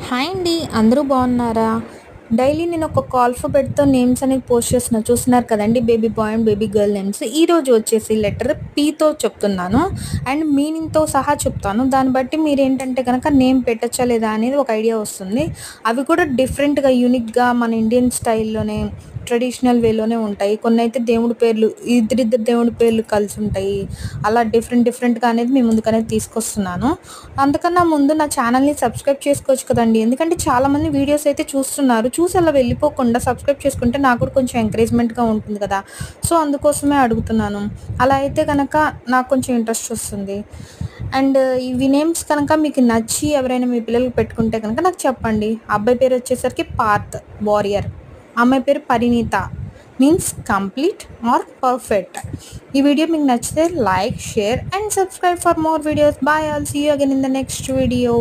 Hi అండి. అందరూ బాగున్నారా? డైలీ నేను ఒక్కొక్క ఆల్ఫాబెట్‌తో నేమ్స్ అనేది పోస్ట్ చేస్తున్నా. చూస్తున్నారు కదండీ! Baby bye and baby girl names. ఈరోజు వచ్చేసి లెటర్ పీతో చెప్తున్నాను. అండ్ మీనింగ్‌తో సహా చెప్తాను. దాన్ని బట్టి మీరేంటంటే గనక నేమ్ పెట్టచ్చా లేదా అనేది ఒక ఐడియా వస్తుంది. అవి కూడా డిఫరెంట్‌గా, యూనిక్‌గా మన ఇండియన్ స్టైల్‌లోనే ట్రెడిషనల్ వేలోనే ఉంటాయి. కొన్నైతే దేవుడి పేర్లు ఇద్దరిద్దరు దేవుడి పేర్లు కలిసుంటాయి. అలా డిఫరెంట్‌గా అనేది మీ ముందుకనేది తీసుకొస్తున్నాను. అంతకన్నా ముందు నా ఛానల్‌ని సబ్స్క్రైబ్ చేసుకోవచ్చు కదండీ! ఎందుకంటే చాలామంది వీడియోస్ అయితే చూస్తున్నారు. చూసి అలా వెళ్ళిపోకుండా సబ్స్క్రైబ్ చేసుకుంటే నాకు కూడా కొంచెం ఎంకరేజ్‌మెంట్‌గా ఉంటుంది కదా! సో, అందుకోసమే అడుగుతున్నాను. అలా అయితే గనక నాకు కొంచెం ఇంట్రెస్ట్ వస్తుంది. అండ్ ఇవి నేమ్స్ కనుక మీకు నచ్చి ఎవరైనా మీ పిల్లలకి పెట్టుకుంటే గనక నాకు చెప్పండి. అబ్బాయి పేరు వచ్చేసరికి పార్థ్ వారియర్. అమ్మాయి పేరు Parineeta means complete are perfect. ఈ వీడియో మీకు నచ్చితే like, share and subscribe for more videos. Bye. I'll see you again in the next video.